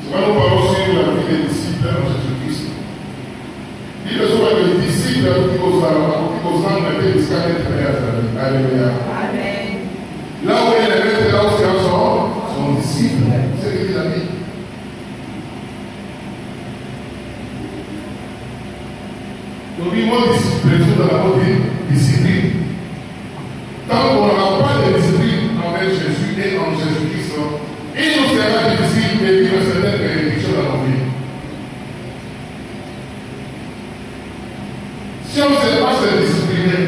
Souvent nous parlons sur la vie des disciples en Jésus-Christ. Il est souvent les disciples qui osent mettre les scanners de Alléluia. Amen. Là où il est maître, là où c'est son disciple, c'est ce qu'il a dit. Donc, il m'a discipliné dans la mode discipline. Tant qu'on n'aura pas de discipline envers Jésus et en Jésus-Christ, il nous sera difficile de vivre certaines bénédictions dans nos vies. Si on ne sait pas se discipliner,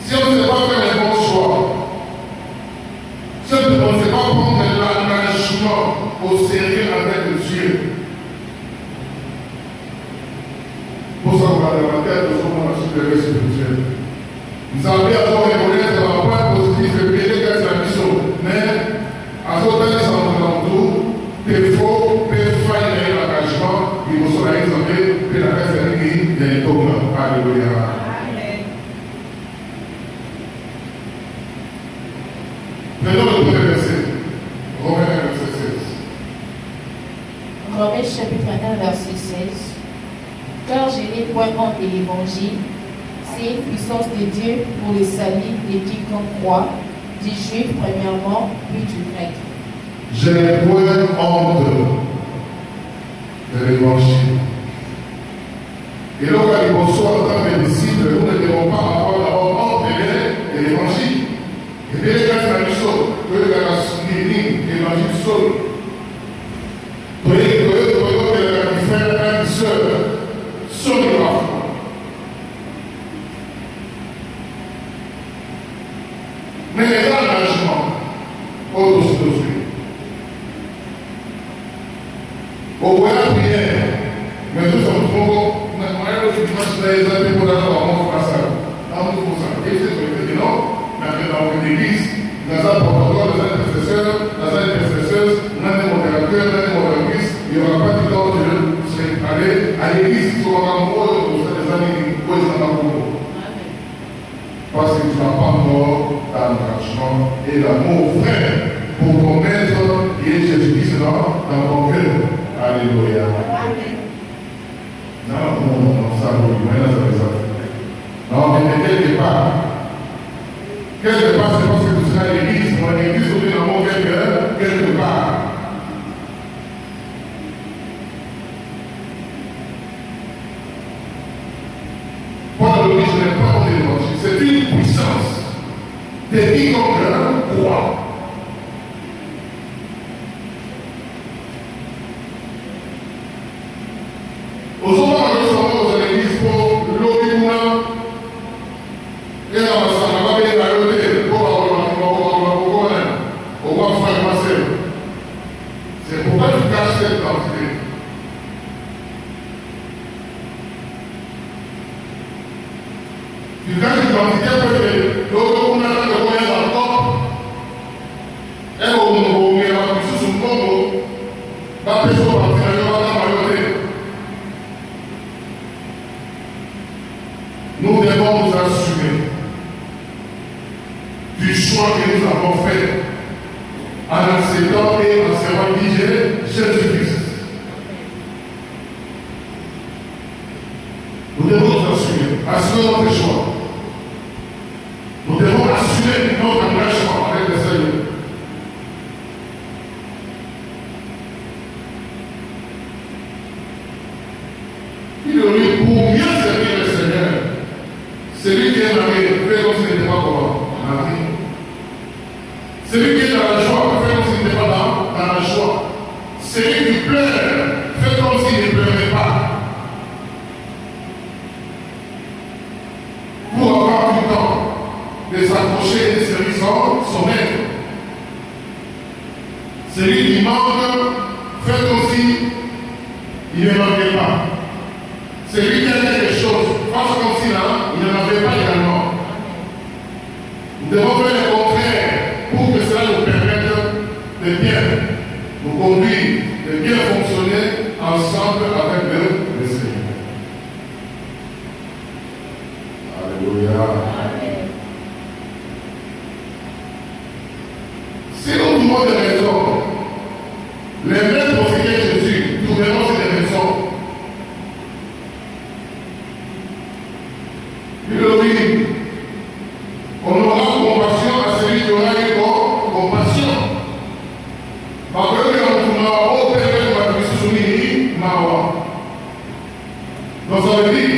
si on ne sait pas faire les bons choix, si on ne sait pas prendre l'engagement au sérieux avec Dieu, pour ça qu'on va demander à nos hommes de supérieur spirituel. Vous savez, à toi, reconnaître un point positif et bien que c'est la mission, mais à toi, dans les environnements, il faut faire l'engagement, il faut se réaliser, puis la personne qui est comme Alléluia. Prenons le premier verset. Romains 1, verset 16. Romains chapitre 1, verset 16. Car je n'ai point honte de l'évangile, c'est une puissance de Dieu pour le salut de quiconque croit, du juif premièrement, puis du grec. Je n'ai point honte de l'évangile. Et donc, quand il reçoit en tant que disciple, nous ne devons pas avoir d'abord honte de l'évangile. Et bien, quand c'est la même chose, que la souligne, l'évangile seul. Vous voyez que le frère, un seul, seul de la foi. Mais les engagements, au-dessus de Dieu. Au voyage la prière, mais nous sommes trop. On a le dimanche, les amis pour la mort face à nous. Pour ça. Et c'est ce que je dis non. Mais dans l'église, dans un protocole, dans un intercesseur, on a des modérateurs, on a des modératrices, il n'y aura pas de temps de se aller à l'église, il aura un mot de des amis qui posent dans la cour. Parce que tu n'as pas encore d'engagement et l'amour frère pour connaître qui est Jésus-Christ dans ton cœur. Alléluia. Non, ça vous dit, non, mais quelque part, c'est parce que tu seras à l'église, dans l'église, vous êtes dans mon cœur, quelque part. Paul le dit, je n'ai pas honte de l'évangile, c'est une puissance de quiconque croit. Au moment où nous sommes dans l'église pour l'Obimouna, et dans la salle, on va bien la lever, pour voir frère Marcel. C'est pourquoi tu caches cette identité. Tu caches l'identité parce que l'Obimouna, le moyen dans le corps, et au Mira, sous son Congo, la personne va faire le nous devons nous assumer du choix que nous avons fait en acceptant et en servant Jésus-Christ. Nous devons nous assumer notre choix. Nous devons assumer notre engagement avec le Seigneur. Il est venu pour mieux servir le Seigneur. Celui qui est marié, fait comme s'il n'était pas marié. Celui qui est dans la joie, fait comme s'il n'était pas dans la joie. Celui qui pleure, fait comme s'il ne pleurait pas. Pour avoir du temps de s'approcher et de servir son maître. Celui qui manque, fait comme s'il ne manquait pas. Celui qui a quelque chose, fasse comme si là, il n'en avait pas également. Nous devons faire le contraire pour que cela nous permette de bien nous conduire, de bien fonctionner ensemble avec le Seigneur. Alléluia. Si nous trouvons des raisons Les mêmes pour Seigneur Jésus, trouveront ces maisons. Oui, on aura compassion à celui qui aura eu compassion. Parce que on a au père de la soumis, donc ça veut dire,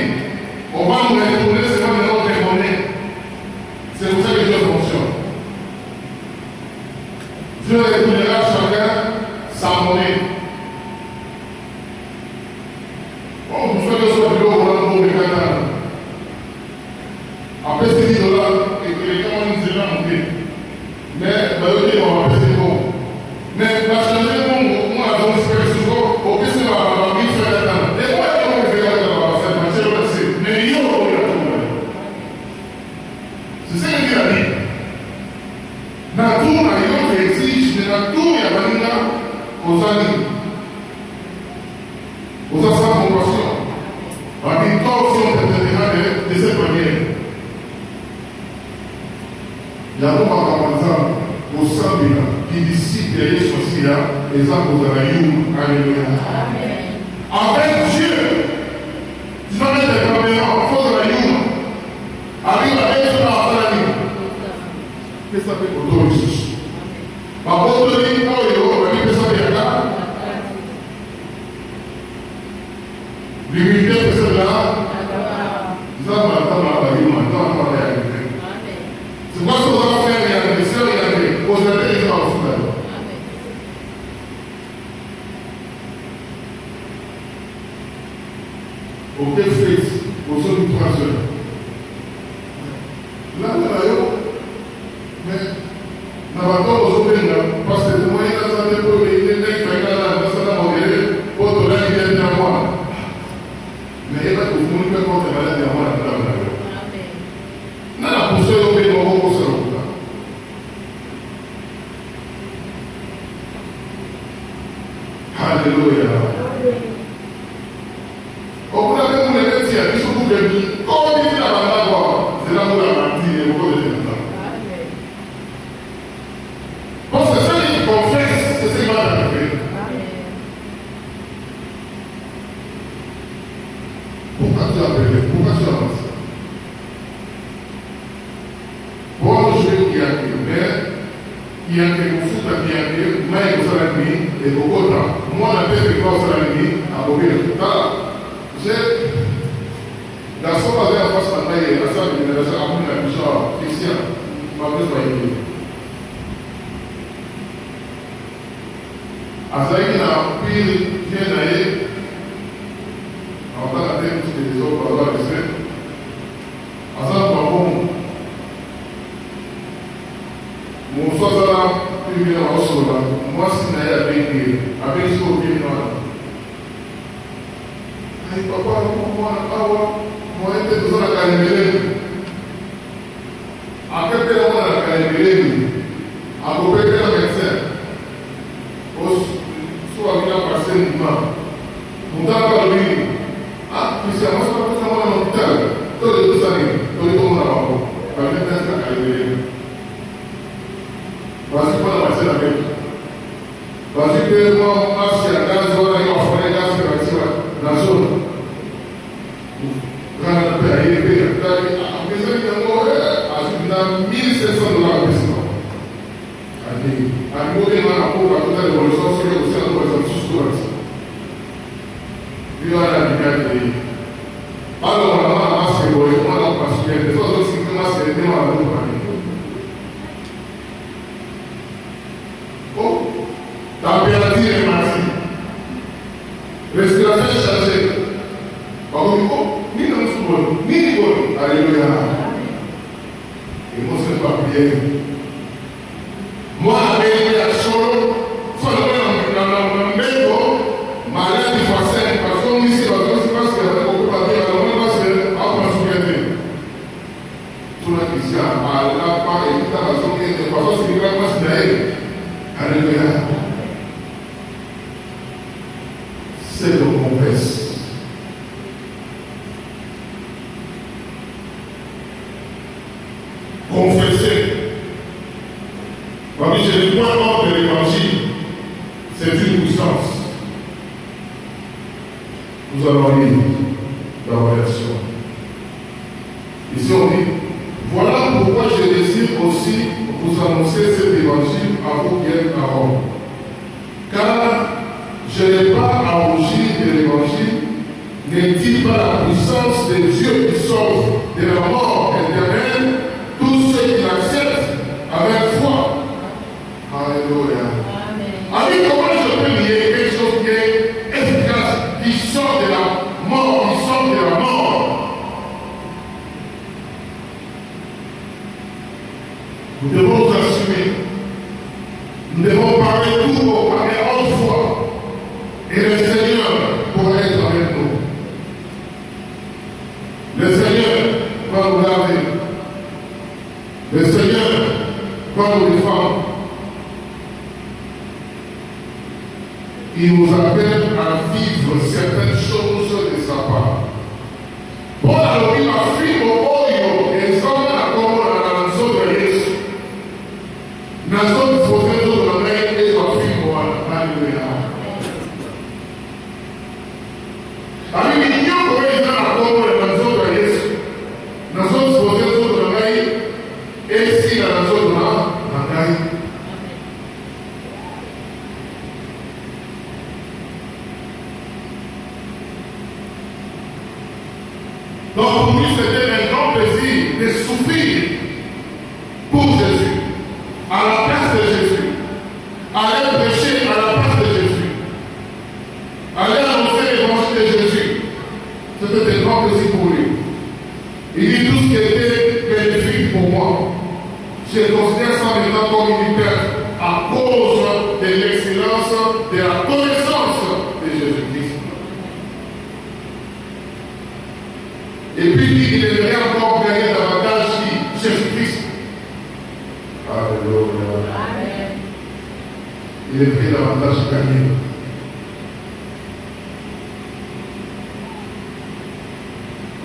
on va nous retourner seulement de notre monnaie. C'est pour ça que Dieu fonctionne. Dieu retournera chacun sa monnaie. Bon, vous faites le soir de l'eau, on a un bon mécanisme. Après ces 10 $, et que les gens nous diront monter. Mais, on va passer bon. Mais, la changer, moi, à mon esprit, souvent, au plus, c'est ma vie, c'est la dame. Et moi, je vais regarder la base, c'est le passé. Mais il y a un problème. C'est ça que Dieu a dit. Dans tout, il y a un qui exige, mais dans tout, il y a un aux amis. Aux sans compassion. Parce que quand on peut de cette manière, il y a un exemple au sein de qui disciples de Jésus aussi, exemple aux Alayou. Alléluia. Avec Dieu, tu vas mettre les caméras en force de la Youm. Arrive à être dans la Youm. Qu'est-ce que ça fait pour toi, Jésus? Par contre, tu dis, oh, on va dire que ça vient là. L'humilité de celle-là, nous avons attendre la Youm, attendre la réalité. C'est quoi ce qu'on va faire, il y a des sœurs, il y a des poseurs, il y a des enfants. Auquel fait aux autres 3 heures. Là, mais nous avons aux autres, parce que moi, il y a des gens qui ont été pour te donner des mois. Mais il y a des gens qui ont été contre la maladie à moi. Non, pour ceux qui ont été pour ceux. Alléluia. Au bout d'un moment, les gens qui sont pour que comme il dit la bande, c'est là où la partie est beaucoup de temps. Parce que celui qui confesse, c'est ce qui va arriver. Pourquoi tu as appelé? Pourquoi tu as avancé? Bon, je vais dire qu'il y a quelque chose qui a été, mais il y a et beaucoup de temps. Moi, la paix de cause à l'ennemi, à beaucoup de temps. La somme avait en face de la salle de la salle de la bouchard, Christian, ma plus voyée. Azaï n'a pris bien d'ailleurs, en tant que thème de les autres, par rapport à l'essai. Azaï n'a bon. Mon soir, là, puis bien en sol, moi, si n'a avec ce qu'on vient là. Aïe, papa, moi, je suis dans la carrière. À quel point on a la carrière? À peu près quel médecin? Soit bien passé un mouvement. Mon temps par lui. Ah, puis c'est moi, c'est pas pour moi dans l'hôpital. Tous les 12 années, tous les 2 mois avant. Par le médecin, c'est la carrière. Parce que pas la passer la tête. Parce que moi, c'est la gaz, on a eu en forêt, gaz, c'est la zone. Quand on a payé, à présent, il y a 1700 $. À nouveau, on a pour la totale évolution, c'est aussi un nouveau sous-story. Puis on a la liberté. Alors, on a un masque, on a un masque, les autres aussi, un masque, et on a un masque. Oh, température est massive. Respiration chargée. Par contre, ni dans ce monde, ni du monde. Alléluia. Et moi, ce n'est pas bien. Moi, avec la chose, soit dans le métro, malade du vaccin, parce qu'on ici, parce qu'il y a beaucoup de papiers, alors on va se faire tout le Christian, à la part et tout à la zone, et de façon, c'est une grande masse d'aide. Alléluia. C'est le confesse. Confesser. Parmi les points forts de l'évangile, c'est une puissance. Nous allons lire dans la version. Ici on dit, voilà pourquoi je désire aussi vous annoncer cet évangile à vous qui êtes à Rome. Car je n'ai pas à rougir de l'évangile, n'est-il pas la puissance de Dieu qui sauve de la mort éternelle tous ceux qui l'acceptent avec foi. Alléluia. Amen. Comment je peux lier quelque chose qui est efficace, qui sort de la mort, qui sort de la mort? Nous devons nous assumer. Nous devons parler tout haut, parler haute foi. Et le Seigneur pourra être avec nous. Le Seigneur va nous laver. Le Seigneur va nous défendre. Il nous appelle à vivre certaines choses de sa part. Paul a dit affirme oyo ezanga na kombo na nzoto ya Yesu. Na nzoto fotezo na ngai ezo affirme wana. Haleluya. Ami nyoko eza na kombo na nzoto ya Yesu. Na nzoto fotezo na ngai esi na nzoto na ngai. Donc pour lui, c'était un grand plaisir de souffrir pour Jésus, à la place de Jésus, aller prêcher à la place de Jésus, aller annoncer l'évangile de Jésus. C'était un grand plaisir pour lui. Il dit tout ce qui était bénéfique pour moi. Je considère ça maintenant comme une perte à cause de l'excellence de la connaissance de Jésus-Christ. Et puis il aimerait encore gagner davantage Jésus-Christ. Alléluia. Amen. Il aimerait davantage gagner.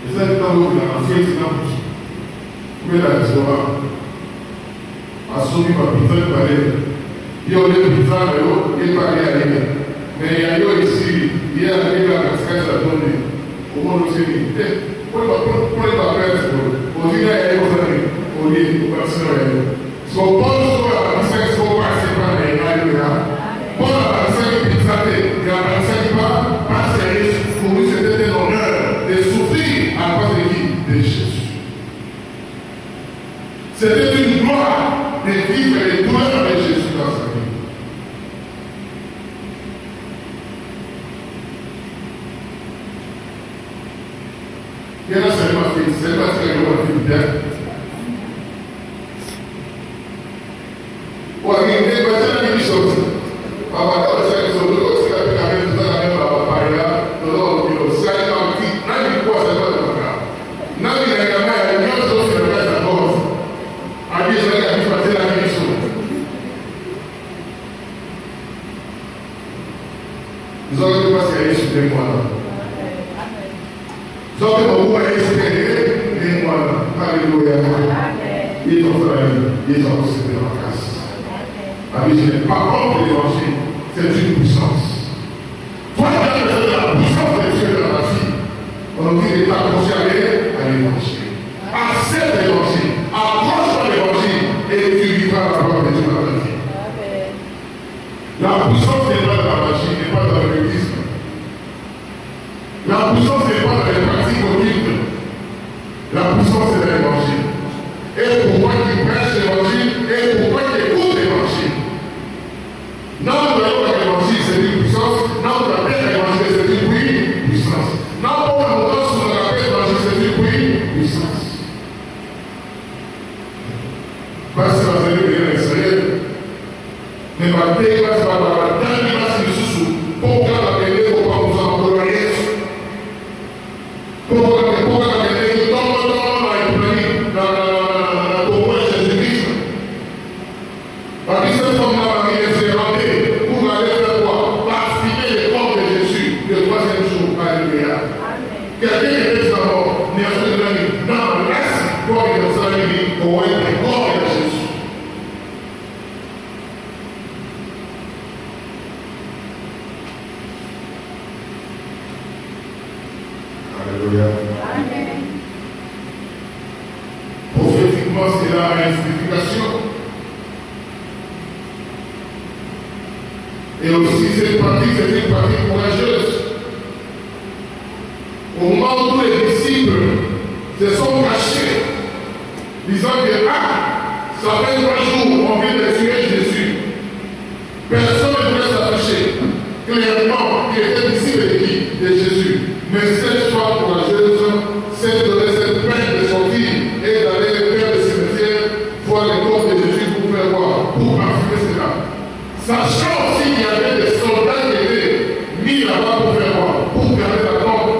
Et ça, quand vous avez fait mais la restaurant a soumis ma pizza de palais. Il y a une pizza, il est parlé à l'île. Mais il y a eu ici, il y a arrivé à la cascade à donner. Au monde aussi, pour les papels, on dit qu'il y a des choses on dit aux personnes. Si on pense sur la personne qui va passer par les gars, pour la personne qui pizza, il y a la personne qui va passer, pour lui c'était un honneur de souffrir à cause de qui? De Jésus. C'était une gloire de vivre les douleurs de Jésus dans sa vie. Il y a seulement fait, c'est pas très loin de bien. Ou à une des personnes qui sont papa, quand c'est que son dos, c'est la même chose, la même papa, là, dans le c'est un petit, n'a eu quoi, c'est pas le cas. N'a eu la gamme, il y a une autre chose qui est la cause. A dit, je vais aller passer la mission. Nous allons passer à l'issue des mois là. Nous allons espérer les mois là. Alléluia. Ils ont fait, ils ont reçu la grâce. Amis, je n'ai pas contre l'évangile, c'est une puissance. Toi, tu as besoin de la puissance de Dieu dans la vie. On dit d'être accroché à l'évangile. Accepte l'évangile, approche de l'évangile et tu vivras la gloire de Dieu dans ta vie. La puissance n'est pas dans la magie, n'est pas dans l'église. La puissance n'est pas dans les pratiques occultes. La puissance est dans l'évangile. Et pourquoi tu prêches l'évangile et pourquoi tu écoutes l'évangile. Non, nous allons dans l'évangile, c'est une puissance. Non, nous allons dans l'évangile, c'est une puissance. Non, pour nous dans sur l'évangile, c'est une puissance. Parce que vous allez venir à l'extérieur. Mais ma tête va se faire la dernière place de sous pour que la télé, pour que vous en preniez. Alléluia. Prophétiquement, c'est là une signification. Et aussi, cette pratique, c'est une pratique courageuse. Au moment où les disciples se sont cachés, disant que ça fait 3 jours qu'on vient de tuer Jésus. Personne ne voulait s'afficher clairement qu'il était disciple de qui? De Jésus. Mais cette foi courageuse, c'est de donner cette peine de sortir et d'aller vers le cimetière, voir les corps de Jésus pour faire voir, pour affirmer cela. Sachant aussi qu'il y avait des soldats qui étaient mis là-bas pour faire voir, pour garder la tombe.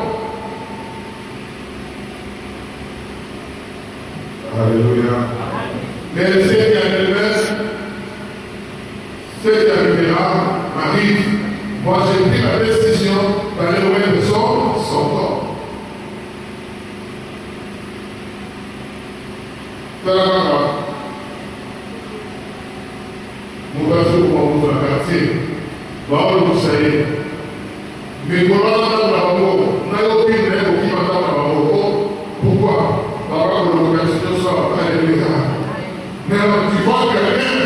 Alléluia. Mais ce qui arrive, ce qui arrivera m'arrive. Moi, j'ai pris la décision d'aller loin de son corps. C'est la grande. Nous allons pour la quartier. Vous savez. Mais comment on a n'a aucune règle qui va dans pourquoi? Alléluia. Mais tu vois quelqu'un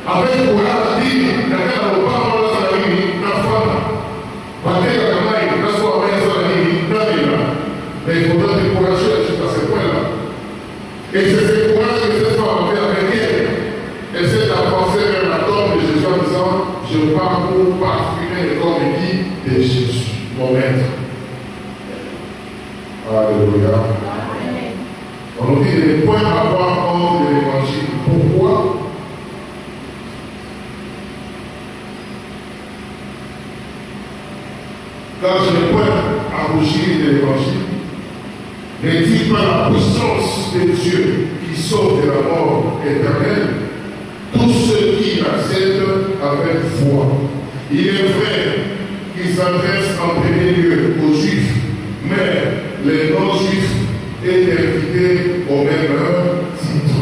avec courage dit, quelqu'un n'a pas parlé de la vie, la femme, mais il faudra être courageux jusqu'à ce point-là. Et c'est ce courage que cette femme avait avec elle. Elle s'est avancée vers la tombe de Jésus en disant, je pars pour parfumer le corps de Jésus, mon maître. Alléluia. On nous dit les points à voir contre l'évangile. Pourquoi? Car je ne point à rougir de l'évangile. N'est-il pas la puissance de Dieu qui sauve de la mort éternelle tous ceux qui acceptent avec foi? Il est vrai qu'il s'adresse en premier lieu aux Juifs, mais les non-Juifs est invité au même titre.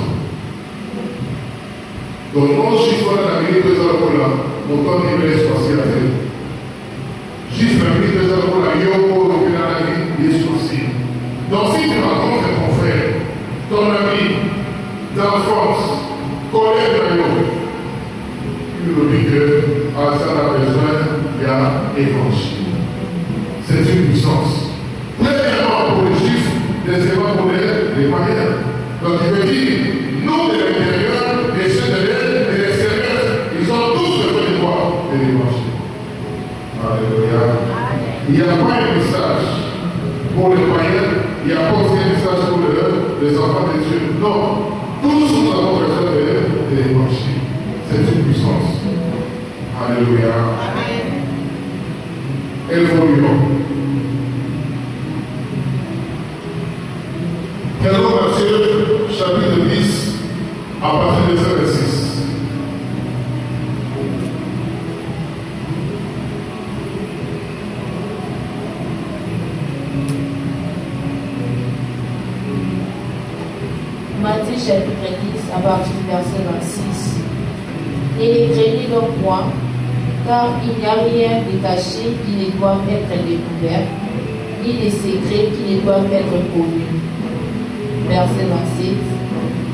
Donc, non-Juifs, on a mis 2 ans pour là, mon temps il laisse passer à terre. Juifs, on a mis 2 ans pour là, yo, le pénal, il est sorti. Donc, si tu rencontres ton frère, ton ami d'enfance, collègue de nous, tu lui dis que à ça, on a besoin, il y a évangile. C'est une puissance. Premièrement, pour les Juifs, deuxièmement, pour les païens. Donc, il veut dire, nous de l'intérieur, et ceux de l'extérieur, ils ont tous besoin de quoi? De l'évangile. Alléluia. Il n'y a pas un message pour les païens. Il n'y a pas aussi un message pour les enfants de Dieu. Non. Tous nous avons besoin de l'évangile. C'est une puissance. Alléluia. Évoluons. Prenons Matthieu chapitre 10 à partir du verset 6. Matthieu chapitre 10 à partir du verset 26. Et les craignez donc moi, car il n'y a rien de caché qui ne doit être découvert, ni de secret qui ne doit être connu. Verset 27.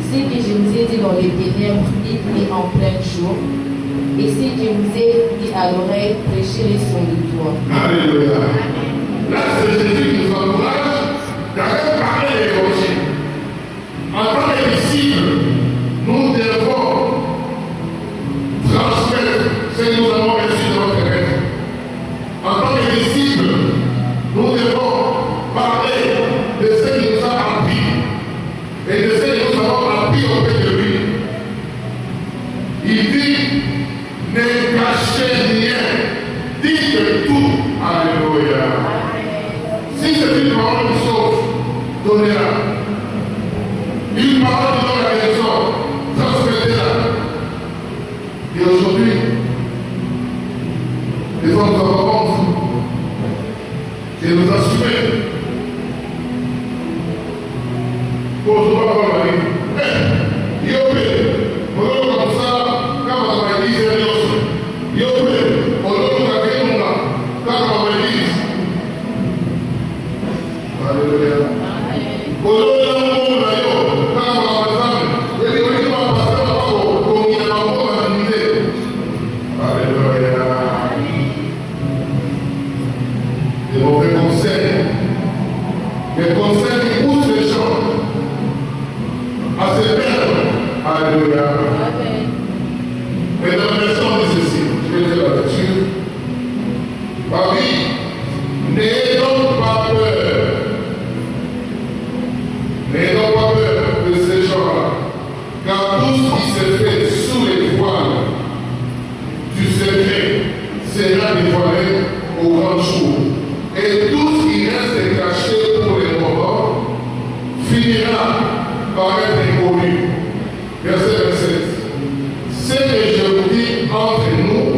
Ce que je vous ai dit dans les ténèbres, dites-le en plein jour. Et ce que je vous ai dit à l'oreille, prêchez-le sur le toit. Alléluia. Là, c'est Jésus qui nous encourage d'aller parler de l'évangile. En tant que disciples, nous devons transmettre ce que nous avons reçu de notre Maître. En tant que disciples, nous devons parler de ce qu'il nous a appris et de ce que nous avons appris auprès de lui. Il dit, ne cachez rien, dites tout. Alléluia. Si c'est une parole qui sauve, donnez-la. Une parole qui donne la raison, transmettez-la. Et aujourd'hui, les hommes nous avons honte de nous assumer. Pour se voir dans la vie. Yopé, on a comme ça, quand on a dit, c'est Dieu. Yopé, on a dit, on a quand on a dit. dévoilé au grand jour. Et tout ce qui reste caché pour les moments finira par être inconnu. Verset 27. Ce que je vous dis entre nous,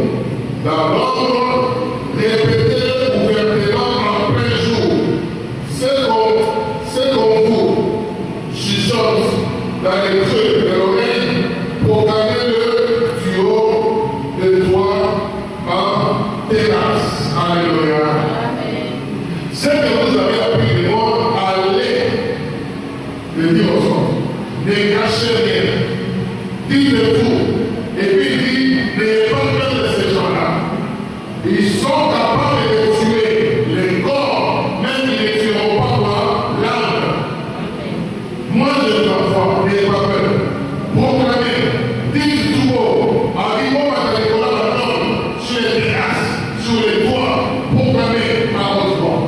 dans l'ordre, répétez ouvertement en plein jour. C'est comme vous, chuchote dans les creux de l'oreille, proclamez-le du haut de toi en terrasse. Alléluia. Ce que vous avez appris de moi, allez le dire aux autres. Ne cachez rien. Dites-vous. Et puis dit, n'ayez pas peur de ces gens-là. Ils sont capables de tuer les corps, même ils ne tueront pas quoi, l'âme. Moi je vous envoie, n'ayez pas peur. Proclamez, dites tout haut, arrivons à l'école à l'homme, sur les terrasses, sur les toits, proclamez à votre voix.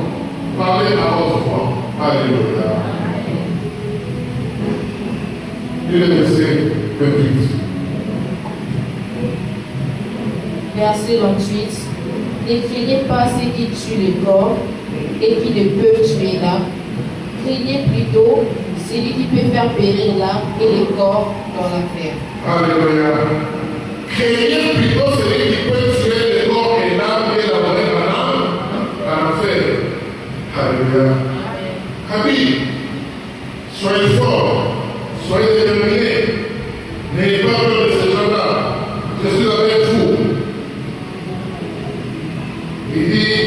Parlez à votre voix. Alléluia. Et le verset 28. Verset 28. Ne craignez pas ceux qui tuent le corps et qui ne peuvent tuer l'âme. Craignez plutôt celui qui peut faire périr l'âme et le corps dans l'enfer. Alléluia. Craignez plutôt celui qui peut tuer le corps et l'âme et la monnaie en enfer. Alléluia. Amis, soyez forts, soyez déterminés. N'ayez pas peur de ces gens-là. Je suis avec vous. Il dit,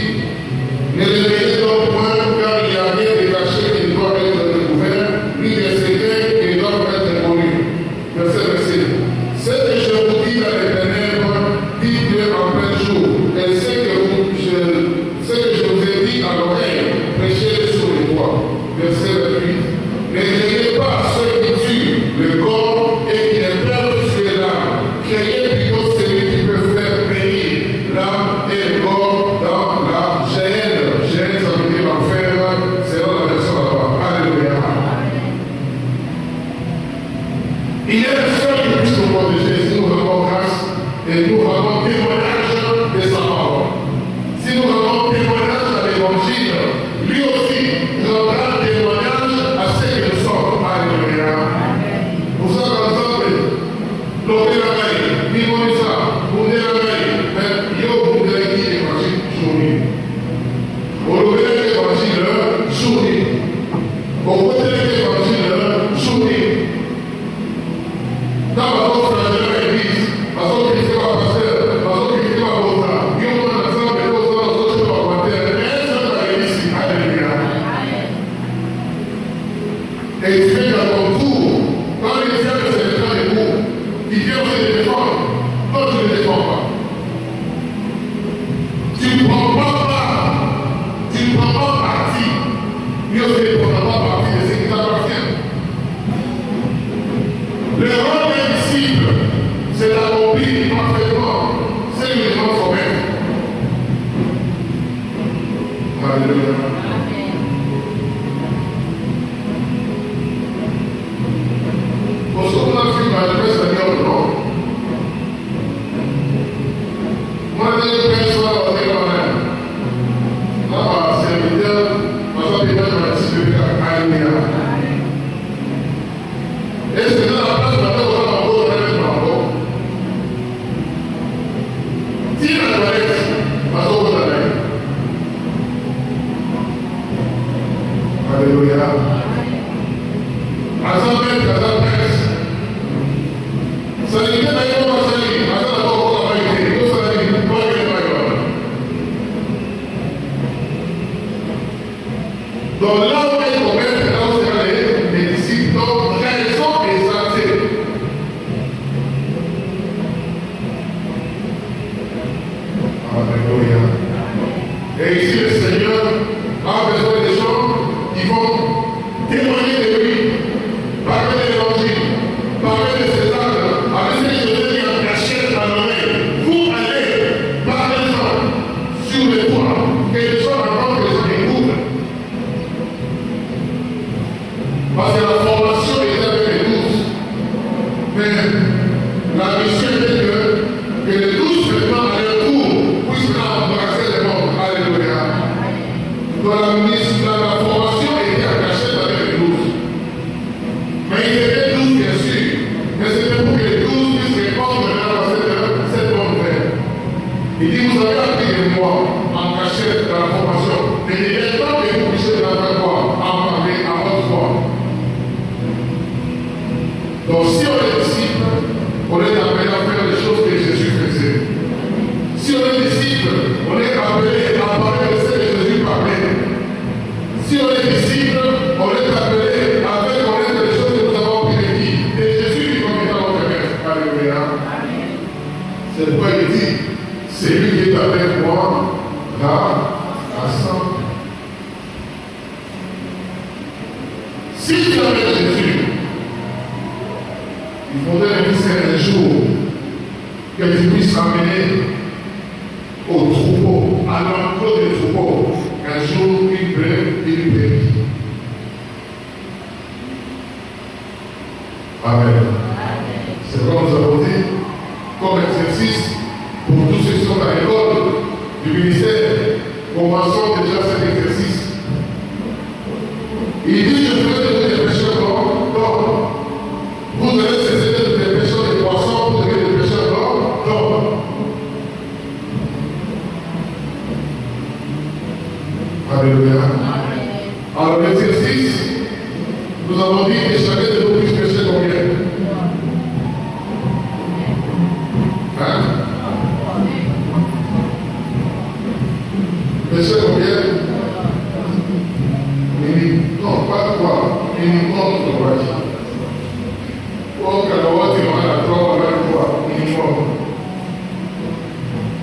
ne les mettez donc point, car il n'y a rien de caché qui doit être découvert, ni de secret qui doit être inconnu. Verset 27. Ce que je vous dis dans les ténèbres, dites-le en plein jour. Et ce que je vous ai dit à l'oreille, prêchez-le sur les toits. Verset 28. Ne craignez pas ceux qui tuent le corps et qui ne peuvent tuer l'âme. Craignez plutôt celui qui peut faire périr l'âme et le corps dans la Géhenne. Géhenne, ça veut dire l'enfer, c'est dans la version là-bas. Alléluia. Il est le seul qui puisse nous protéger si nous rendons grâce et nous rendons témoignage de sa parole. Si nous rendons témoignage à l'évangile, lui aussi rendra témoignage à ce que nous sommes. Alléluia. Pour ça, par exemple, l'autre la veille, Nimonisa, vous venez la veille, yo, vous venez qui est évangile, journée. Vous venez l'évangile, journée. Vous venez l'évangile, journée. Dans votre frère de l'église, parce que c'est pas pasteur, parce que c'est pas votre âme. Yo, on a ensemble, et nous autres, nous sommes pas commentaires. Mais c'est dans l'église, alléluia. Et tu fais comme tout. Quand les diables se défendent de vous, qui viennent se défendre, toi tu ne les défends pas. Tu ne prends pas part, tu ne prends pas parti. Lui aussi ne prend pas parti de ce qui t'appartient. Le rôle d'un disciple, c'est d'accomplir parfaitement ce que les gens sont maîtres. Alléluia. Pour ce qu'on a fait dans le Père Seigneur, non? Moi, je dis que le Père soit dans les mains. Là, serviteur, parce que Péter m'a dit que Alléluia. Est-ce que dans la place, on a encore un encore? Si la toilette, parce qu'on va aller. Alléluia. Donc là où est commettre, là où c'est les disciples, donc raison et santé. Alléluia. Et ici le Seigneur a besoin des gens qui vont témoigner de lui, parler de l'évangile, parler de ses actes, avec ce que je dis en cachette dans l'oreille. Vous allez, parlez-en sur les toits, que les gens entendent, que les gens écoutent. Parce que la formation était avec les 12. Mais la mission était que les 12 maintenant à leur tour puissent Mais il est temps que vous puissiez faire quoi? En parler à votre voix. Donc si on est disciple, on est appelé à faire les choses que Jésus faisait. Si on est disciple, on est appelé à parler de ce que Jésus parlait. Si on est disciple, on est appelé à faire connaître les choses que nous avons appris de qui? Et Jésus qui comme étant notre maître. Alléluia. C'est pourquoi il dit, c'est lui qui est avec moi, rassemble. Si tu es avec Jésus, il faudrait que un jour que tu puisses amener au troupeau, à l'encontre des troupeaux, un jour il brûle, il périt. Amen. C'est comme nous avons dit, comme exercice pour tous ceux qui sont à l'école du ministère, commençons déjà cet exercice. Il dit, je ferai de des pécheurs d'hommes. Vous devez cesser de des pécheurs de poissons pour devenir des pécheurs d'hommes. Alléluia. Alors l'exercice, nous avons dit que chacun de nous puisse pécher combien? Hein? Pécher combien? Non, pas trois. Minimum trois. Pour que la voix tu auras la trois, la trois. Minimum.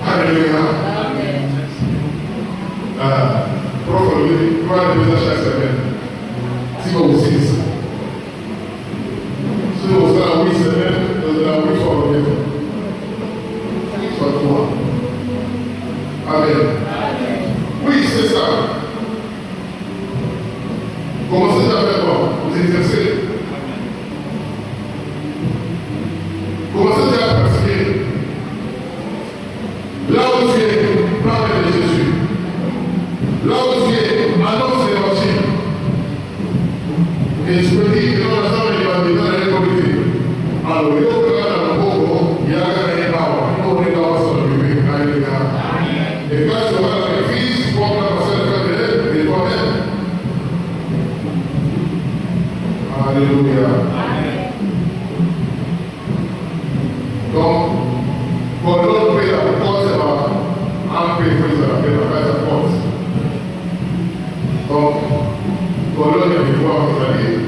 Alléluia. Prof, tu vas le faire chaque semaine. Si vous aussi ça. Si vous avez la 8 semaines, vous avez la 8 fois le maître. Soit toi. Amen. Oui, c'est ça. Commencez à faire quoi? Vous exercez. Commencez à pratiquer. Là où tu es, parle de Jésus. Là où tu es, annonce l'évangile. Et je peux dire que dans la salle, il va dire dans les communautés. Alors, il faut que dans le Bogo, il y a un épargne. Il faut que dans le bébé. Alléluia. Et quand tu auras l'église, tu pourras passer le faire de toi-même. Alléluia. Donc, pour l'autre pays, la porte, c'est un pays qui la porte. Donc, pour l'autre, il y a des voies qui s'allient,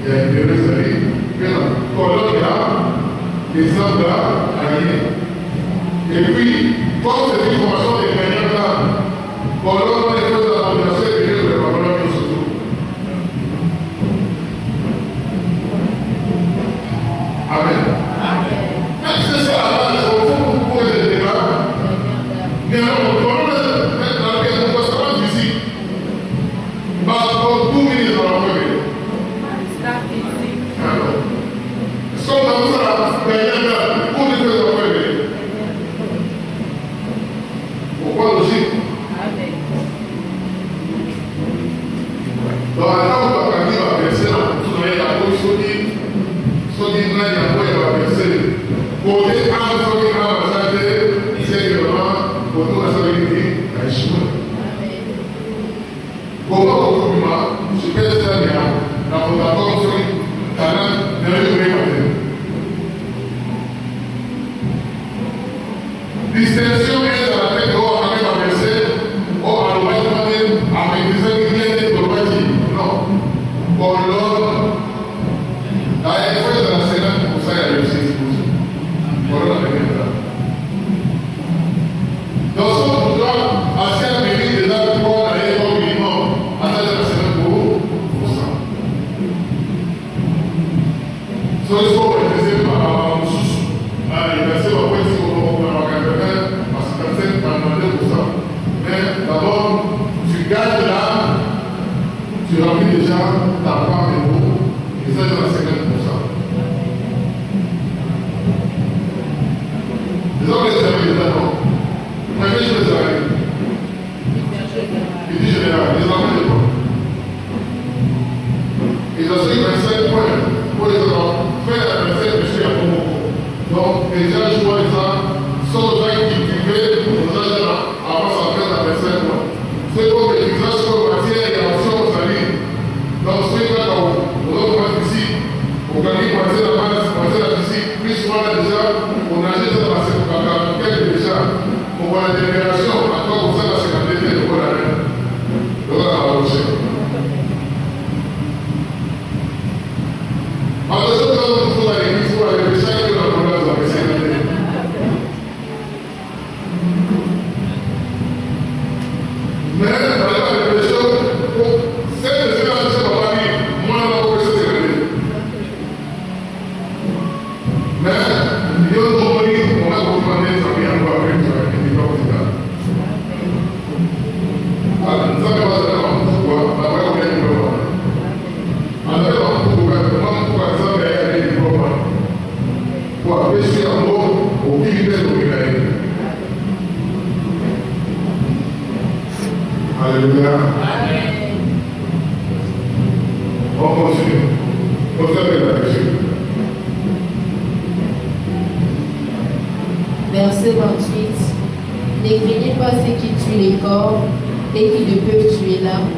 il y a des bébés qui s'allient. Maintenant, pour l'autre, il y a des hommes là, alliés. Et puis, comme cette information des gagnants là, pour l'autre, on est fait de la population et de la population surtout. Amen. C'est ça, il faut poser des débats. Mais alors, on doit mettre dans la pièce de poste physique. Pour tout ministre dans la famille. Est-ce qu'on a besoin de gagner pour les deux dans la famille? Pourquoi logique? Donc, là, on va gagner à verser là. Tout le monde a beau sauter. Sauter, il y a beau, il va verser. Pour les âmes, sauter, il va verser. C'est vraiment pour nous, la stabilité, la échouée. Comment on peut je peux le faire bien, la fondation sur le talent de l'humain. Distinction est dans la tête de l'eau avec la verset, ou à l'ouest, à maîtriser l'idée de l'ouest. Non. Pour l'homme, la école de la Sénat, pour ça, il y a réussi. Pour l'homme, la première. Dans son pouvoir, à cette mérite des actes pour aller au minimum, à la Sénat pour ça. So il faut réaliser par un sous. Il verset au point si on va faire parce que c'est un demandé pour ça. Mais d'abord, tu gagnes là, tu remplis déjà ta part de mots, et ça, c'est la 50%. Les hommes les services, d'accord. Mais je les arrive. Il dit général, les enfants de quoi? Ils ont dit 25 points pour les enfants. Faire la 25 péchés à Pomoko. Donc, déjà, je vois les gens, sont les gens qui vivaient, les gens avant ça faire la 25 points. C'est comme les visages Mais dans la réflexion, c'est le Seigneur qui s'est pas dit, moi, je vais vous laisser. Mais, il y a un moment où on a demandé sa vie à voir avec toi, et il va vous dire. Alors, nous avons pas de pourquoi, la vraie ou bien nous le voir. Alors, pourquoi ça va être des problèmes. Pour apprécier un mot, au milieu de l'Ukraine. Alléluia. On continue. Observez la lecture. Verset 28. Ne craignez pas ceux qui tuent les corps et qui ne peuvent tuer l'âme.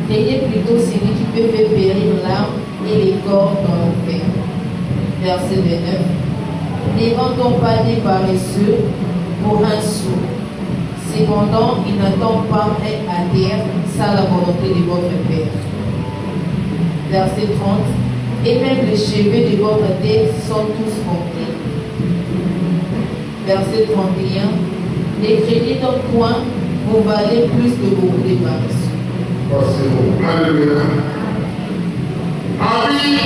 Craignez plutôt celui qui peut faire périr l'âme et les corps dans l'enfer. Verset 29. N'éventons pas des paresseux pour un sou. Cependant, il n'attend pas être à terre sans la volonté de votre Père. Verset 30. Et même les cheveux de votre tête sont tous comptés. Verset 31. Ne craignez donc point, vous valez plus que beaucoup de paresseux. C'est bon. Alléluia. Ami,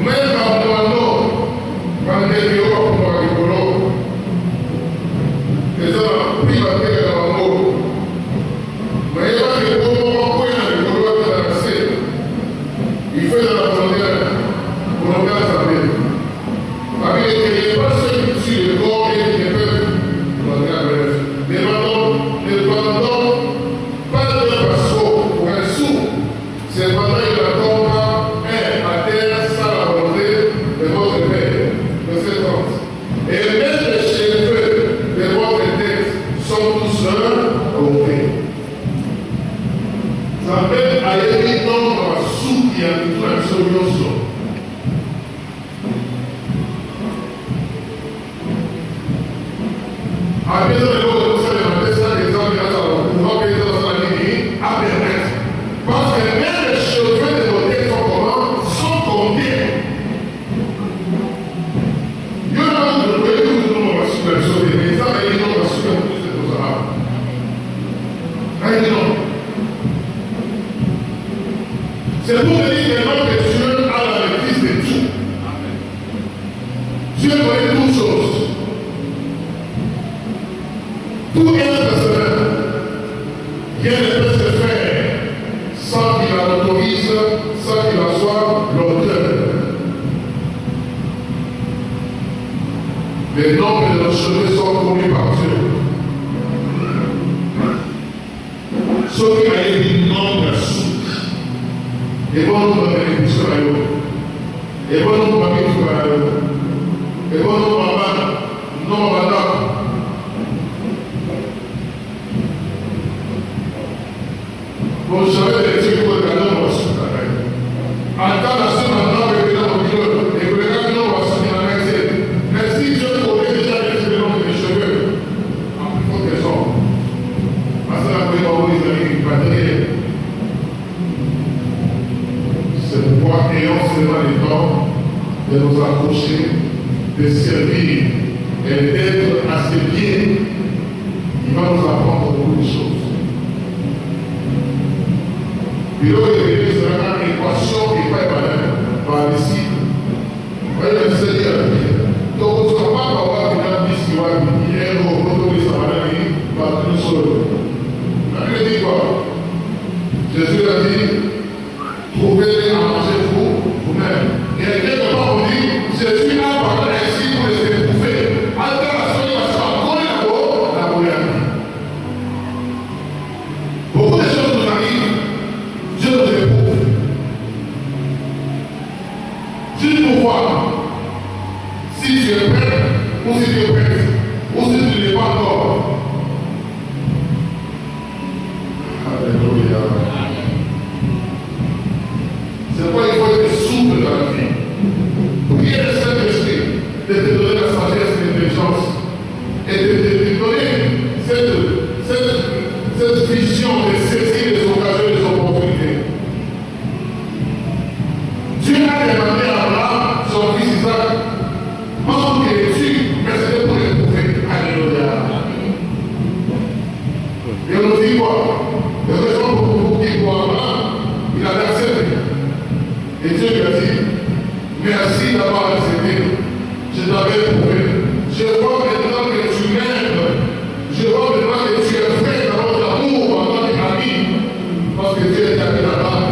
même dans mon nom, quand les bureaux pour le rigolo, les hommes privés dans le mot. Mais il y a des moments où il y a des rigolo à traverser. Il fait de la frontière pour nous faire savoir. Ami, ne craignez pas ceux qui tuent le corps et qui ne peuvent nous faire bref. Ne vendons pas de passeau pour un sou. Cependant, il n'attend pas à terre sans la volonté de votre Père. Verset 30. Et même les cheveux de votre tête sont tous comptés. Ça fait à l'éviter dans la soupe qui a tout la solution. A pesar de lo que se le manifesta, les hommes grâce à leur pouvoir, les hommes à l'ennemi, à permettre. Parce que même les cheveux de nos têtes sont comment? Sont comptés. Il y en a un autre pays où nous avons super sauvé, mais ça, il y a un super plus de nos arabes. Non. C'est pour te dire maintenant que Dieu a la maîtrise de tout. Dieu connaît toutes choses. Tout est personnel. Rien ne peut se faire sans qu'il en autorise, sans qu'il en soit l'auteur. Les nombres de nos cheveux sont connus par Dieu. Sauf qu'il y a des nombres sous. Et bon, nous avons des pousseurs à l'eau. Et bon, nous avons des pousseurs à l'eau. Et bon, nous avons des vous savez, les trucs pour le cadeau, on va se faire. En tant que ce maintenant, le président au milieu, et que le cadeau, on va se faire avec. Mais si Dieu connaît déjà les cheveux, les cheveux, en plus forte raison. Parce que la première fois, les amis, il va dire, c'est pourquoi ayons seulement le temps de nous accrocher, de servir et d'être à ses pieds. Il va nous apprendre beaucoup de choses. Il aurait été sera une équation et pas une par les disciples. Voyez le Seigneur. Donc, on ne sera pas avoir une ambition qui va venir au retour de sa maladie par une seule. La Bible dit quoi? Jésus a dit trouvez-les à manger vous-même. Et quelque part, on dit Jésus a parlé ainsi pour les éprouver. Attends la sollicitation, encore une fois, la première vie. Beaucoup de choses nous arrivent. Dieu nous éprouve. Juste pour voir si tu es prêt ou si tu es prêt ou si tu n'es pas encore. Alléluia. C'est pourquoi il faut être souple dans la vie. Priez le Saint-Esprit de te donner la sagesse et l'intelligence et de te donner cette vision de saisir les occasions et les opportunités. Dieu a demandé à Abraham, son fils Isaac, montre qu'il est tu, mais c'était pour l'éprouver. Alléluia. Et on nous dit quoi? Les raisons pour qui croient pas, il a accepté. Et Dieu lui a dit, merci d'avoir accepté. Je t'avais prouvé. Je vois maintenant que tu m'aimes. Je vois maintenant que tu es fait dans notre amour en tant qu'ami. Parce que Dieu est ami là-bas.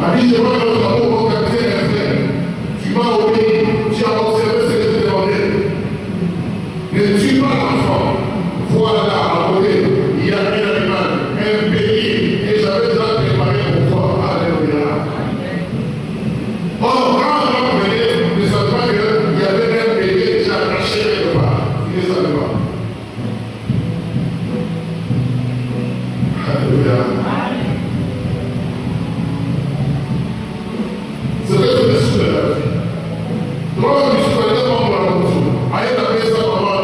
Ami, je vois notre amour comme Dieu est fait. Tu m'as obéi. Tu as observé ce que je te demandais. Ne tue pas l'enfant. Voilà, à côté, il y a un animal, un bélier, et j'avais déjà préparé pour toi. Alléluia. Or, quand l'homme venait, ne savait pas qu'il y avait un bélier déjà attaché quelque part. Il ne savait pas. Alléluia. C'est vrai que je me souviens de la vie. Toi, je me souviens de mon bras. Aïe, la paix, ça, maman,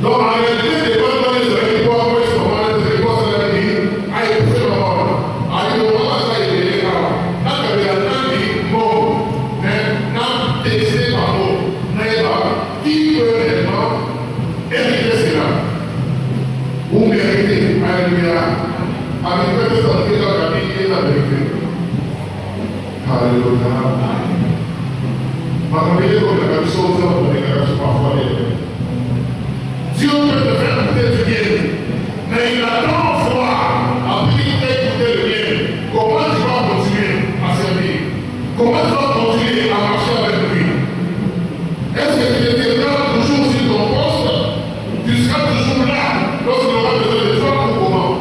donc, en réalité, les bonnes données de l'époque, moi, je comprends les époques, c'est la vie. Aïe, pour le moment. Aïe, au moment, ça, il est légal. Là, il y a un qui mort, n'a testé par mot, n'est pas, qui peut réellement hériter cela. Vous méritez, alléluia. Avec quoi vous entrez dans la vie qui est la vérité. Alléluia. Ma famille, comme la vie sauve, on est capable de parfois les Dieu peut te faire goûter du bien, mais il attend voir, après qu'il t'ait goûté le bien, comment tu vas continuer à servir, comment tu vas continuer à marcher avec lui. Est-ce que tu te tiendras toujours sur ton poste? Tu seras toujours là lorsqu'il aura besoin de toi ou comment?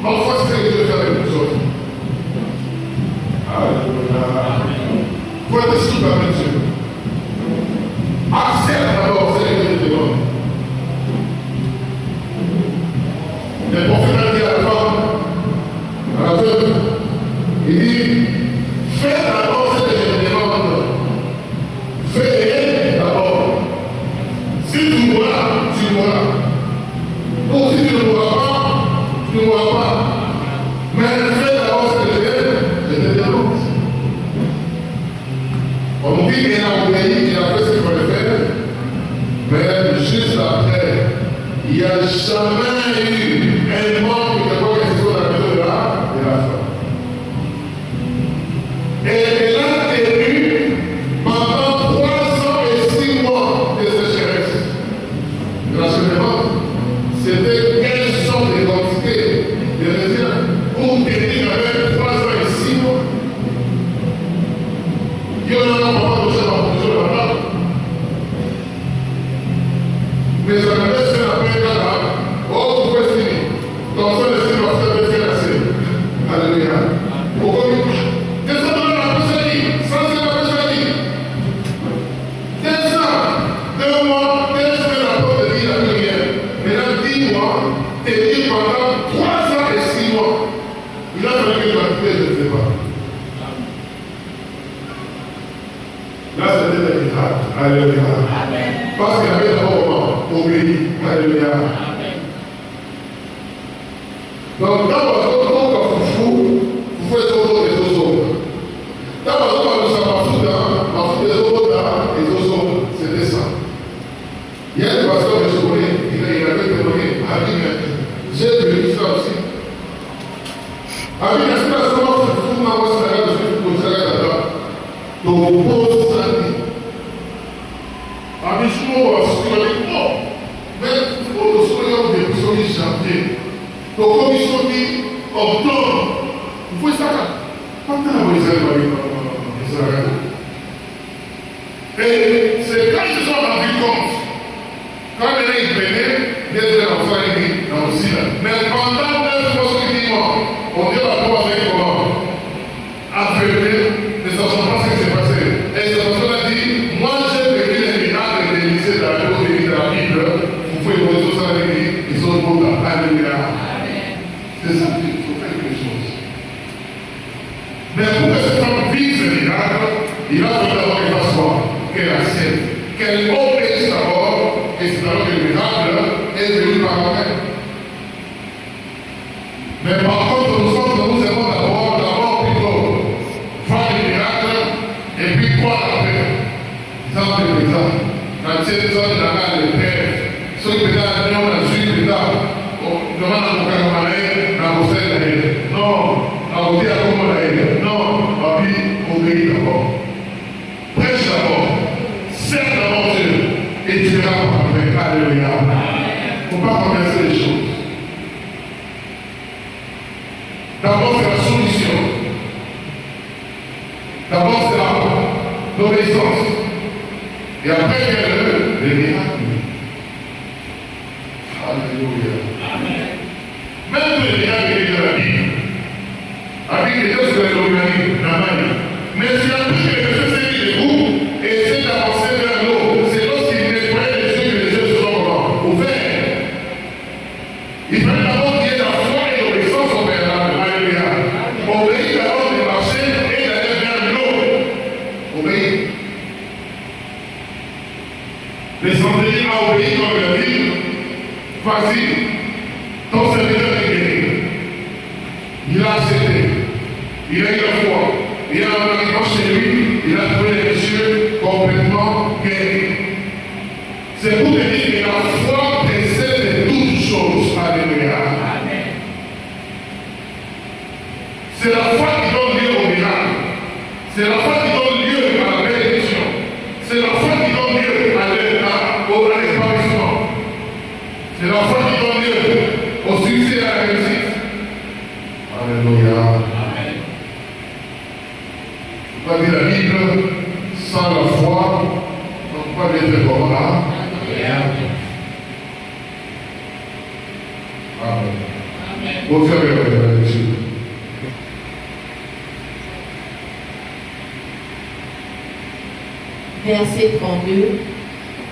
Parfois, c'est ce que Dieu fait avec nous autres. Alléluia. Pour être souple avec Dieu, accepte d'abord ce que Dieu te demande. Le prophète a dit à la femme, à la veuve, il dit, fais d'abord ce que je te demande. Fais d'abord. Si tu mourras, tu mourras. Ou si tu ne mourras pas, tu ne mourras pas. Mais fais d'abord ce que je te demande. On nous dit qu'il a obéi, qu'il a fait ce qu'il fallait faire, mais juste après, il n'y a jamais eu un membre de quoi que ce soit dans la maison de la femme. Et elle a tenu pendant 3 ans et 6 mois de sécheresse. L'enseignement, c'était quelle sorte de quantité de raisin pour tenir avec 3 ans et 6 mois. Il y en a un moment où ça va fonctionner la table. Mais ça me laisse faire la paix là. Oh, vous pouvez finir. Donc, ça, le Seigneur va faire faire la scène. Alléluia. Pourquoi nous descends dans la pécherie. Ça, c'est la pécherie. Descends. 2 mois, 2 semaines après de dire la prière. Maintenant, 10 mois, et dire pendant 3 ans et 6 mois. Il a fallu que tu vas quitter, je ne sais pas. Là, c'était le miracle. Alléluia. Parce qu'il y avait d'abord obéi. Alléluia. Donc, dans votre corps, vous faites autre des autres. Dans votre corps, nous sommes des autres, les autres, c'était ça. Il y a une pasteur que je connais, il avait témoigné. J'ai vécu ça aussi. Avec l'inspiration, vous m'avez dit que vous avez là-bas. Donc, vous savez. Avec ce mot, vous avez dit, oh, mais vous le soyez des personnes janvier. Donc, comme ils sont dit, octobre, vous pouvez ça. Quand vous les avez et c'est quand ils se sont rendus compte, quand ils venaient, d'être l'enfant aîné dans le ciel. Mais pendant 9 mois, on dit la foi avec comment? Affaiblir, ne sachant pas ce qui s'est passé. Et cette personne a dit, moi j'ai vécu les miracles de qu'elle obéisse d'abord, et c'est alors que le miracle est venu par après. Mais par contre, nous aimons d'abord plutôt faire le miracle et puis croire après. Exemple de l'exemple. Quand c'est des hommes dans le père, ceux qui peuvent aller on a su plus tard. On demande à mon camarade, à mon frère, non, à mon dire à mon frère, non, ma vie, obéis d'abord. Prêche d'abord, serre d'abord Dieu, et tu verras par après. Alléluia. Il ne faut pas renverser les choses. D'abord, c'est la solution. D'abord, c'est l'obéissance. Et après, il y a le miracle. Alléluia. Même les miracles de la Bible, avec les deux sur l'humanité, mais si la bouche que Dieu s'est mis debout et essaie d'avancer vers l'eau, c'est lorsqu'il nettoie les yeux que les yeux sont ouverts. Il fallait d'abord qu'il y ait la foi et l'obéissance au Père. Alléluia. Obéir d'abord de marcher et d'aller vers l'eau. Obéir. Les Andrés a obéi comme il a dit, vas-y, ton serviteur est guéri. Il a accepté, il a eu la foi, il a en arrivant chez lui, il a trouvé les messieurs complètement guéris. C'est pour te dire que la foi précède de toutes choses. Alléluia. C'est la foi qui donne lieu au miracle. C'est la foi qui donne lieu à la bénédiction. C'est la foi qui donne lieu à l'épanouissement. C'est la foi qui donne lieu au succès et à la réussite. Alléluia. Amen. On va dire la Bible, sans la foi, on ne peut pas être comme là. Amen. Vous savez, Verset 32.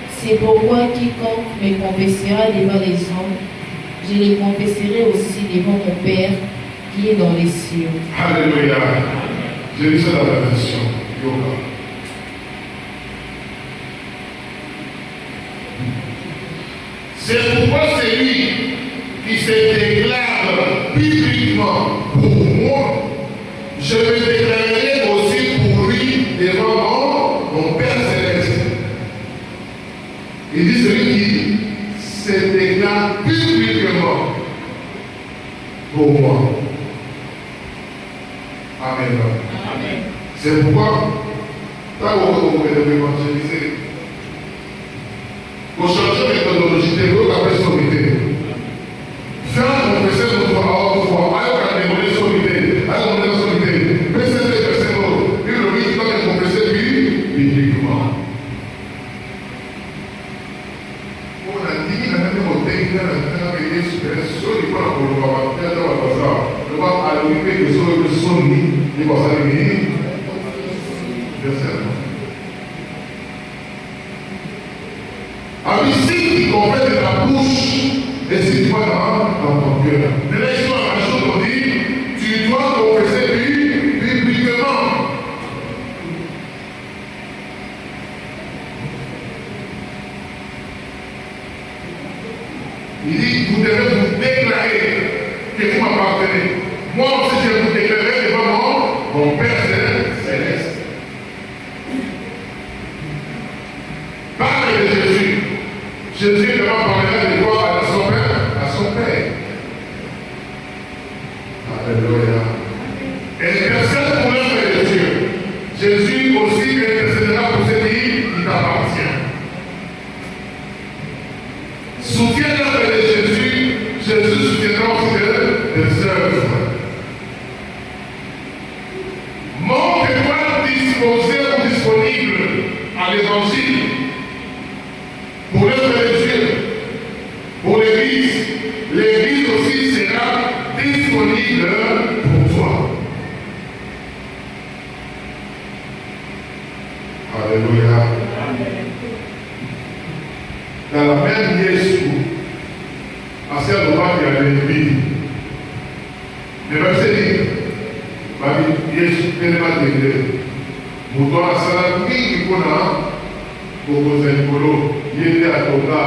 C'est pourquoi quiconque me confessera devant les hommes, je les confesserai aussi devant mon Père qui est dans les cieux. Alléluia. Je lis ça dans la version Yoga. C'est pourquoi c'est lui qui se déclare publiquement pour moi, je me déclarerai aussi pour lui devant mon Père céleste. Il dit celui qui se déclare publiquement pour moi. Amen. Amen. C'est pourquoi, quand vous devez évangéliser, vous changez de méthodologie, vous avez sauvé. Faire confesser notre foi, alors qu'on a démolé sauvé, alors qu'on a sauvé. Mais c'est des personnes, puis le oui, quand on confesser, puis, bibliquement. On a dit, il a même monté, il a même été super, sur les points pour le voir, il y a dans la bazar. Le voir à l'occupé de son nid, il va s'allumer. Ici, qui confesse de ta bouche et si tu vas dans ton cœur. Mais là, il y a une chose qu'on dit, tu dois confesser publiquement. Il dit, vous devez vous déclarer que vous m'appartenez. Moi aussi, je vais vous déclarer devant mon Père céleste. Parlez de Jésus. Jésus devant parler de quoi à son Père. Alléluia. Et personne pour l'œuvre de Dieu. Jésus aussi intercédera pour ce qui t'appartient. Soutiens l'œuvre de Jésus, Jésus soutiendra aussi des œuvres. Montre-toi disposé ou disponible à l'évangile. Pour l'œuvre de Dieu, pour l'Église, l'Église aussi sera disponible pour toi. Alléluia. Dans la même Jésus, à celle de moi qui a l'ennemi, le verset dit, Jésus, il m'a dit, nous devons la salle qui Bobo Zanikolo, il était à Toka,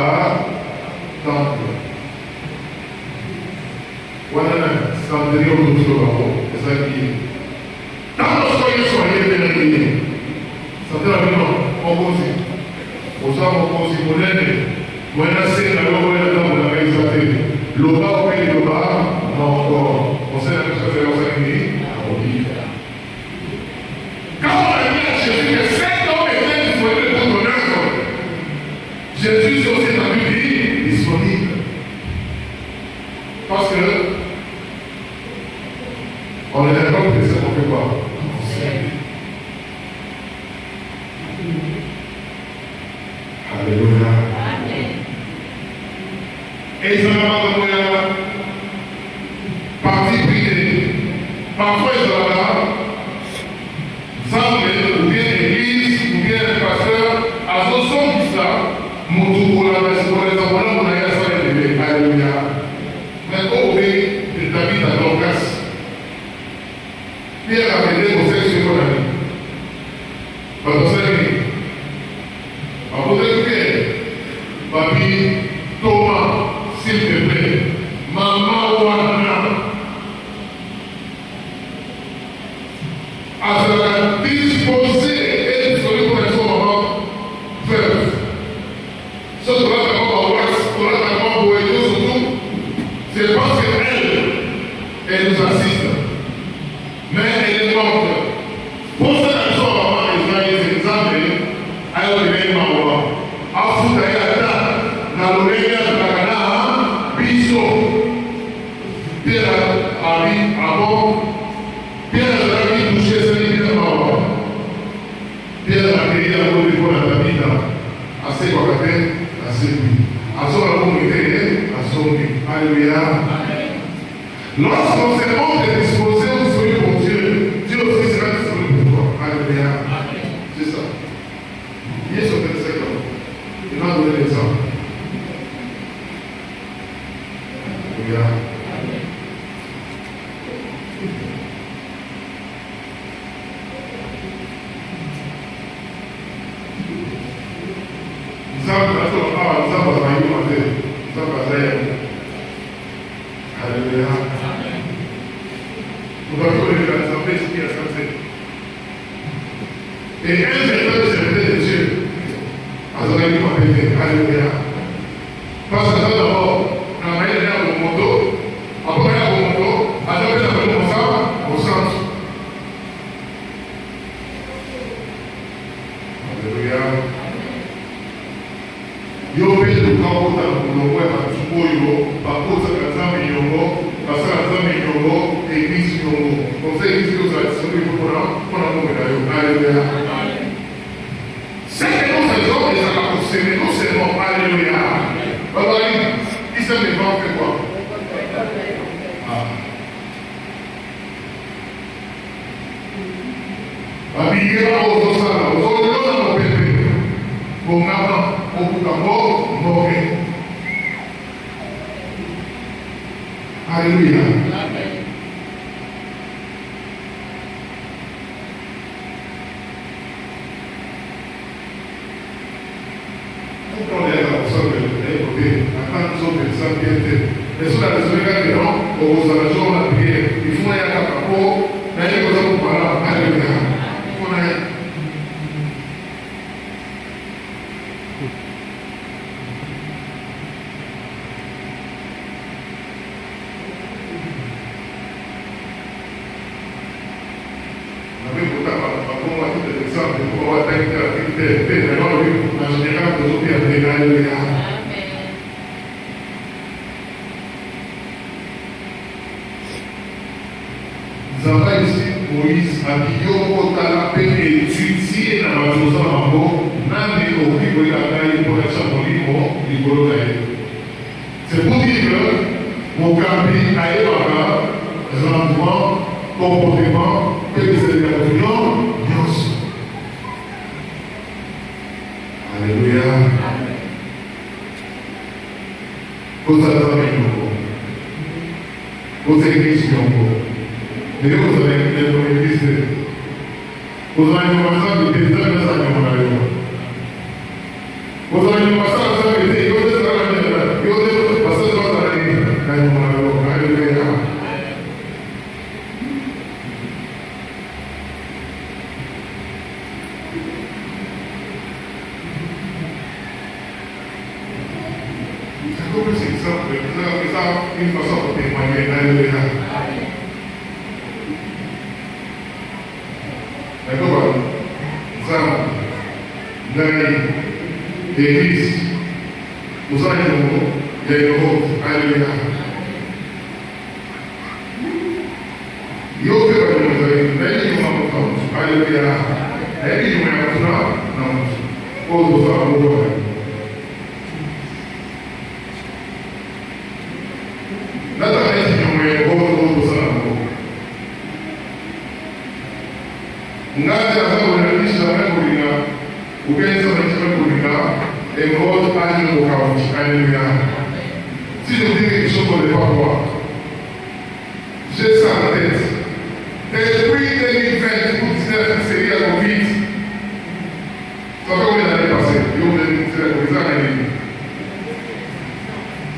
temple. Voilà, c'est un délire de tout le monde. C'est ça qui est. Dans le soir, ils sont allés vers les pays. C'est un délire, on pose. On s'en pose, on l'aide. On a assez de la loi, on a réalisé. L'Oba, on paye l'Oba, non encore. On sait la même chose, on s'est dit. Quand on a dit à Jésus que cet homme était disponible pour ton œuvre, Jésus est aussi dans une vie disponible. Parce que on est d'accord que c'est qu'on fait quoi? Alléluia. Et ils ont un parti privé. Parfois ils ont là, ou bien l'église, ou bien le pasteur, à ce son qui ça, mon tour pour la messe, pour les enfants, on a eu à ça les bébés. Alléluia. Mais au pays de David à Dorcas, Pierre a aidé au sexe sur mon ami. Parce que c'est Pierre, papi, Thomas, s'il te plaît, maman Wana, à se disposer et disponible pour les moments veuves. Ce qu'on a d'abord en wax, on a d'abord pour aider surtout, c'est parce qu'elle nous assiste. Mais elle est morte. Pour cette raison, maman, Israël, c'est exemple, elle est morte. Afuta yata na l'oreille de la Ghana, biso. Pierre a dit, avant, Pierre a dit, toucher ce livre mort. Pierre a dit, à vous de la David, assez quoi assez lui. À son communauté, à son vie. Alléluia. Lorsqu'on se montre disposé au soyez pour Dieu, Dieu aussi sera disponible pour toi. Alléluia. C'est ça. Il est sur le secteur. Il m'a donné l'exemple. Alléluia. Alléluia. Nous allons les rassembler ce qui est censé. Et un certain serviteur de Dieu, Azraïl m'a pété. Alléluia. Parce que d'abord, on a mis à mon moto, après à mon moto, après à mon sang, au centre. Alléluia. Yo pe le campo dans le monde à Tuboyo, par contre ça quand ça Yongo, parce que ça Yongo et église Yongo. Comme ça église Yongo ça se trouve pour la monnaie. Alléluia. C'est que nous faisons et ça va concerner non seulement Alléluia. Papa il s'est mis en fait quoi? Habillé là aux autres salles, aux autres dans mon pépé. Pour maman. Alléluia. Quand on est là, on sort de l'école, attends, nous sommes des gens bien faits. Mais sur la raison de non, on vous a besoin de la prière. Il faut aller à la capo, d'aller aux autres parents. Alléluia. Il faut aller. Zamba ici, Moïse a dit yo la peine étudier dans la chose en haut, même au niveau de la taille pour être en c'est pour dire que mon camping a eu un rendement, comportement, que c'est des opinions, alléluia. Vous avez vous avez église et vous avez l'église. Vous avez commencé à dire que vous avez Vous avez une passage à sa vérité, vous êtes dans la vie, vous êtes passage à sa vérité. Alléluia. C'est comme un exemple, c'est une façon de témoigner. Alléluia. D'accord? Zam, Nani, Église, nous allons les routes. Alléluia. Yo que va nous aider, mais nous vamos todos. Alléluia. É que não é natural, não. Todos vão morrer. Naturalmente não é todos vão Nada razão na lista da Coringa, o que é essa lista da Coringa, é volta a gente no local, aleluia. Se não tem que isso pode falar, j'ai ça en tête. Depuis 2020, tout seria convite. Só que